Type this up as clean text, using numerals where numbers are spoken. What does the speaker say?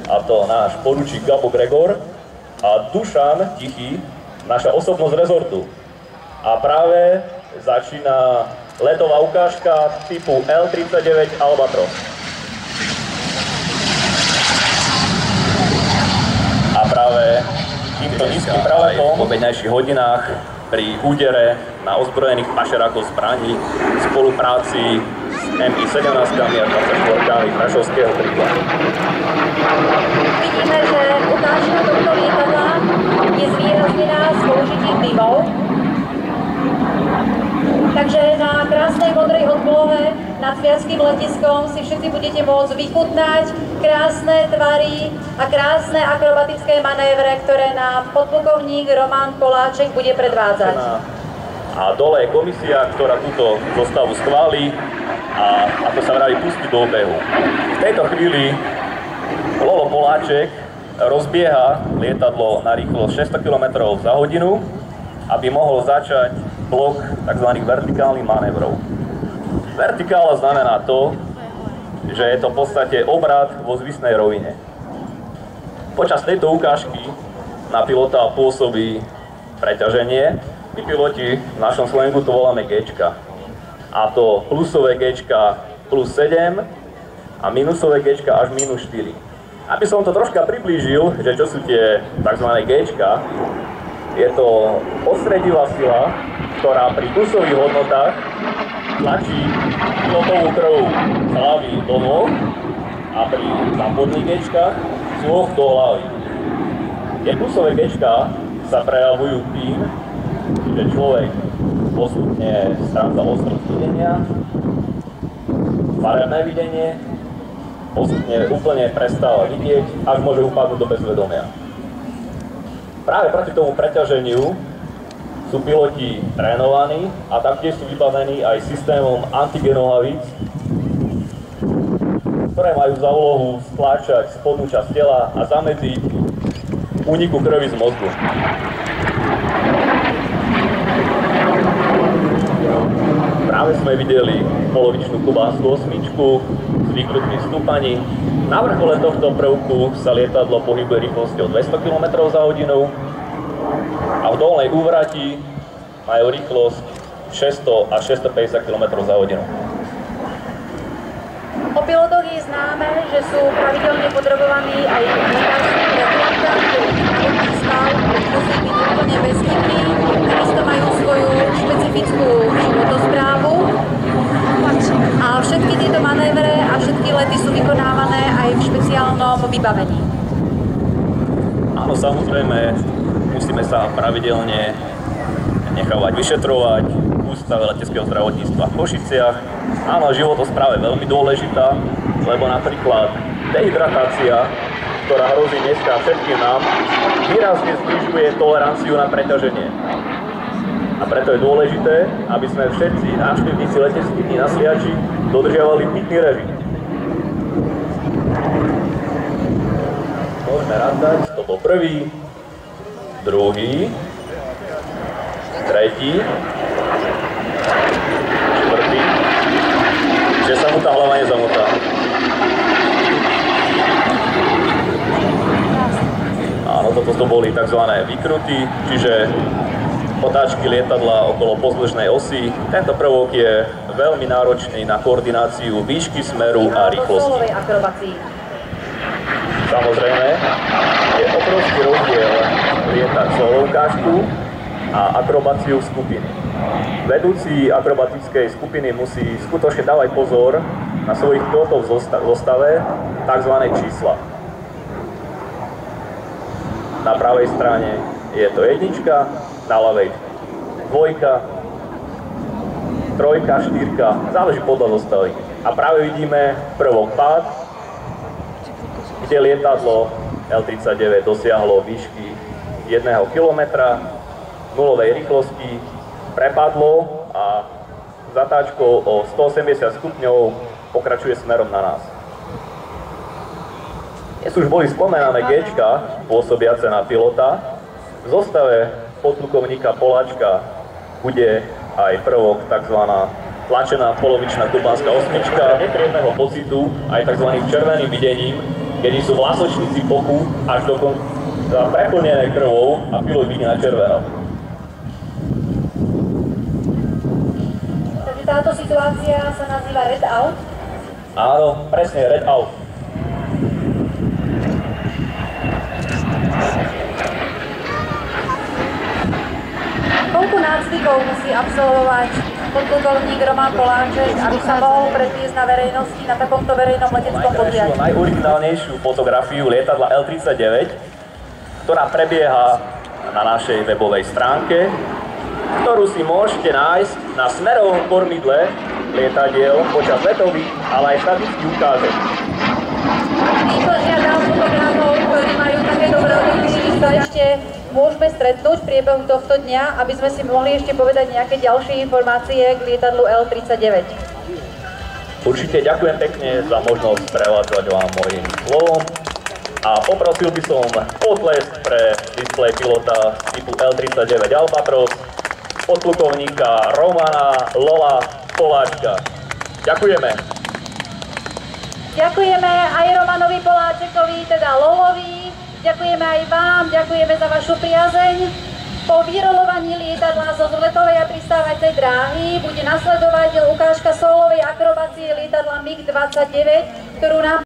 a to náš poručík Gabo Gregor a Dušan Tichý, naša osobnosť rezortu. A práve začína letová ukážka typu L-39 Albatros. A práve týmto nízkym praletom v obednejších hodinách pri údere na ozbrojených pašerákov zbraní v spolupráci s MI-17 a 24-kami Prešovského krídla. Vidíme, že ukážka tohto lietadla je zvýraznená s použitím dymov. Takže na krásnej modrej oblohe nad Viazským letiskom si všetci budete môcť vychutnať krásne tvary a krásne akrobatické manévre, ktoré nám podplukovník Roman Koláček bude predvádzať. A dole je komisia, ktorá túto zostavu schváli a ako sa vraví, pustí do obehu. V tejto chvíli Lolo Poláček rozbieha lietadlo na rýchlosť 600 km za hodinu, aby mohol začať blok tzv. Vertikálnych manévrov. Vertikála znamená to, že je to v podstate obrat vo zvisnej rovine. Počas tejto ukážky na pilota pôsobí preťaženie. My piloti v našom slangu to voláme G-čka. A to plusové G-čka plus 7 a minusové G-čka až minus 4. Aby som to troška priblížil, že čo sú tie tzv. G-čka, je to odstredivá sila, ktorá pri plusových hodnotách tlačí pilotovú krv z hlavy do nôh a pri záporných G-čkách z nôh do hlavy. Tie plusové G-čka sa prejavujú tým, že človek postupne stráca ostrosť videnia, farebné videnie, postupne úplne prestáva vidieť, až môže upadnúť do bezvedomia. Práve proti tomu preťaženiu sú piloti trénovaní a taktiež sú vybavení aj systémom antigenohlavíc, ktoré majú za úlohu stláčať spodnú časť tela a zamedziť úniku krvi z mozgu. Práve sme videli polovičnú kubánsku osmičku s vykrutmi stúpaní. Na vrchole tohto prvku sa lietadlo pohybuje rýchlosťou 200 km za hodinu a v dolnej úvrati majú rýchlosť 600 až 650 km za hodinu. O pilotoch je známe, že sú pravidelne podrobovaní aj lekárskym repliantám, ktorých zdravotný stav musí byť úplne bezchybný, takisto majú svoju špecifickú životosprávu a všetky tieto manévre a všetky lety sú vykonávané aj v špeciálnom vybavení. Áno, samozrejme, musíme sa pravidelne nechávať vyšetrovať v Ústave leteckého zdravotníctva v Košiciach. Áno, životospráva je veľmi dôležitá, lebo napríklad dehydratácia, ktorá hrozí dneska všetkým nám, výrazne znižuje toleranciu na preťaženie. A preto je dôležité, aby sme všetci návštevníci leteckých dní na Sliači dodržiavali pitný režim. Môžeme rátať, to bol prvý, druhý, tretí, štvrtý, že sa mu tá hlava nezamotá. Áno, toto boli tzv. Vykruty, čiže otáčky lietadla okolo pozdĺžnej osy. Tento prvok je veľmi náročný na koordináciu výšky smeru a rýchlosti. Samozrejme, je obrovský rozdiel lietať solo ukážku a akrobáciu skupiny. Vedúci akrobatickej skupiny musí skutočne dávať pozor na svojich pilotov v zostave, tzv. Čísla. Na pravej strane je to jednička, na ľavej dvojka, trojka, štyrka, záleží podľa zostavy. A práve vidíme prvok pád, kde lietadlo L-39 dosiahlo výšky 1 kilometra, nulovej rýchlosti, prepadlo a zatáčkou o 180 stupňov pokračuje smerom na nás. Dnes už boli spomenané G-čka, pôsobiace na pilota. V zostave podplukovníka Poláčka bude aj prvok tzv. Tlačená polovičná kubánska osmička, nepríjemného pocitu aj tzv. Červeným videním, kedy sú vlasočníci boku až do konca preplnené krvou a pilot vidí na červeno. Takže táto situácia sa nazýva red out? Áno, presne, red out. Koľko nácvikov musí absolvovať podplukovník Roman Poláček, aby sa mohol predviesť na verejnosti na takomto verejnom leteckom podujatí? Najoriginálnejšiu fotografiu lietadla L-39, ktorá prebieha na našej webovej stránke, ktorú si môžete nájsť na smerovom kormidle lietadiel počas letových, ale aj statických ukážok. Týchto žiadal fotografov, ktorí majú také dobré objektivy, sa ešte môžeme stretnúť v priebehu tohto dňa, aby sme si mohli ešte povedať nejaké ďalšie informácie k lietadlu L-39. Určite ďakujem pekne za možnosť prevádzať vám mojím slovom a poprosil by som potlesk pre displej pilota typu L-39 Albatros, podplukovníka Romana Lola Poláčka. Ďakujeme. Ďakujeme aj Romanovi Poláčekovi, teda Lolovi. Ďakujeme aj vám, ďakujeme za vašu priazeň. Po vyrolovaní lietadla zo vzletovej a pristávacej dráhy bude nasledovať ukážka solovej akrobácie lietadla MiG-29, ktorú nám